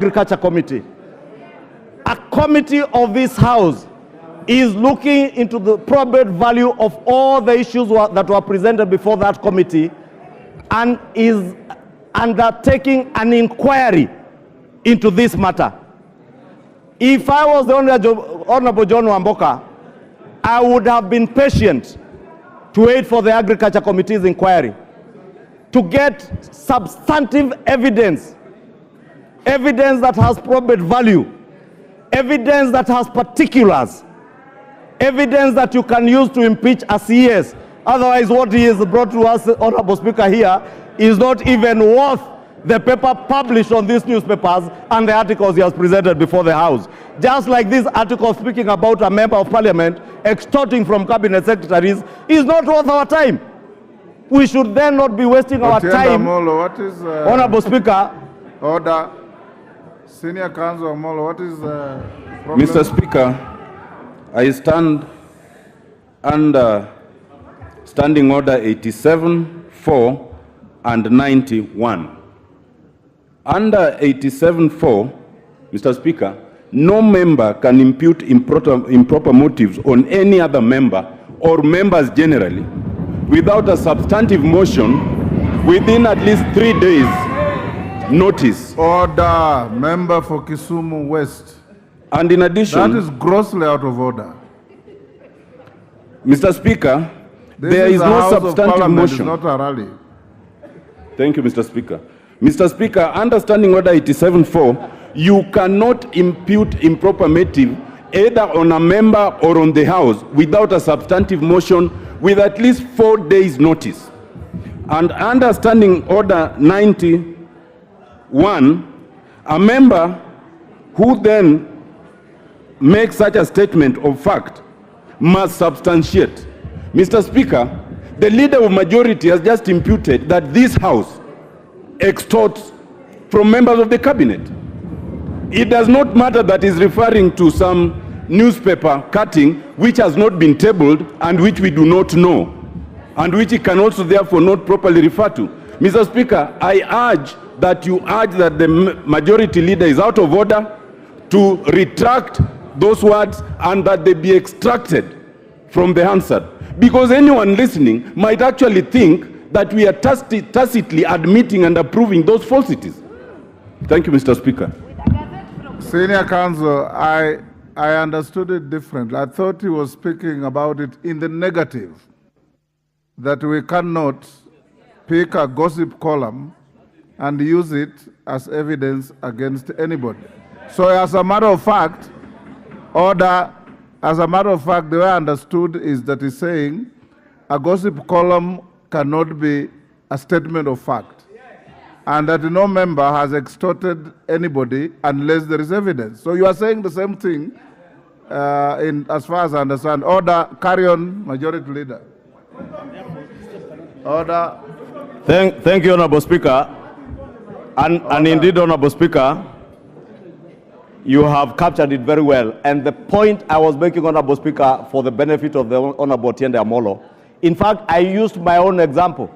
Agriculture Committee. A committee of this House is looking into the probate value of all the issues that were presented before that committee and is undertaking an inquiry into this matter. If I was the Honorable John Wamboka, I would have been patient to wait for the Agriculture Committee's inquiry to get substantive evidence that has probate value, evidence that has particulars, evidence that you can use to impeach a CS. Otherwise, what he has brought to us, Honorable Speaker, here is not even worth the paper published on these newspapers and the articles he has presented before the House. Just like this article speaking about a member of parliament extorting from cabinet secretaries is not worth our time. We should then not be wasting our time. Molo, what is, Honorable Speaker. Order. Senior Counsel Molo, what is the problem? Mr. Speaker, I stand under Standing Order 87, 4 and 91. Under 87.4, Mr. Speaker, no member can impute improper motives on any other member or members generally without a substantive motion within at least 3 days notice. Order. Member for Kisumu West. And in addition, that is grossly out of order. Mr. Speaker, there is no substantive motion. It's not a rally. Thank you, Mr. Speaker. Mr. Speaker, under Standing Order 87.4, you cannot impute improper motive either on a member or on the House without a substantive motion with at least 4 days notice. And under Standing Order 91, a member who then makes such a statement of fact must substantiate. Mr. Speaker, the leader of majority has just imputed that this House extorts from members of the cabinet. It does not matter that he's referring to some newspaper cutting which has not been tabled and which we do not know, and which he can also therefore not properly refer to. Mr. Speaker, I urge that you urge that the majority leader is out of order, to retract those words and that they be extracted from the Hansard. Because anyone listening might actually think that we are tacitly admitting and approving those falsities. Thank you, Mr. Speaker. Senior Counsel, I understood it differently. I thought he was speaking about it in the negative, that we cannot pick a gossip column and use it as evidence against anybody. So as a matter of fact, order, as a matter of fact, the way I understood is that he's saying a gossip column cannot be a statement of fact, and that no member has extorted anybody unless there is evidence. So you are saying the same thing as far as I understand. Order. Carry on, Majority Leader. Order. Thank you, Honorable Speaker. And indeed, Honorable Speaker, you have captured it very well. And the point I was making, Honorable Speaker, for the benefit of the Honorable Tiende Amolo, in fact, I used my own example,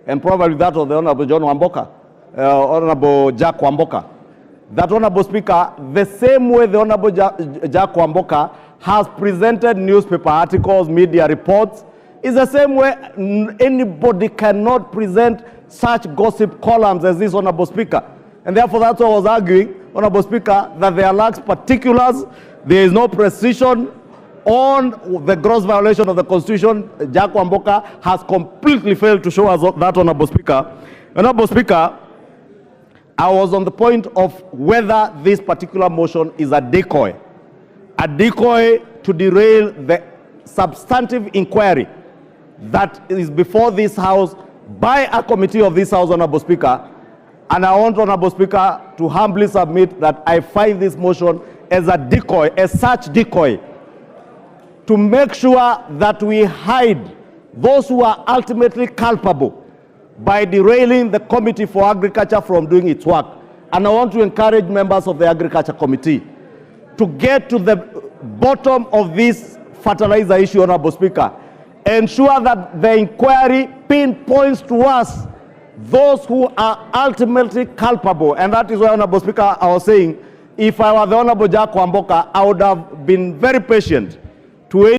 and probably that of the Honorable John Wamboka, Honorable Jack Wamboka. That, Honorable Speaker, the same way the Honorable Jack Wamboka has presented newspaper articles, media reports, is the same way anybody cannot present such gossip columns as this, Honorable Speaker. And therefore, that's what I was arguing, Honorable Speaker, that there lacks particulars, there is no precision on the gross violation of the Constitution. Jack Wamboka has completely failed to show us that, Honorable Speaker. Honorable Speaker, I was on the point of whether this particular motion is a decoy to derail the substantive inquiry that is before this House by a committee of this House, Honorable Speaker. And I want, Honorable Speaker, to humbly submit that I find this motion as a decoy, as such decoy, to make sure that we hide those who are ultimately culpable by derailing the Committee for Agriculture from doing its work. And I want to encourage members of the Agriculture Committee to get to the bottom of this fertilizer issue, Honorable Speaker. Ensure that the inquiry pinpoints to us those who are ultimately culpable. And that is why, Honorable Speaker, I was saying, if I were the Honorable Jack Wamboka, I would have been very patient to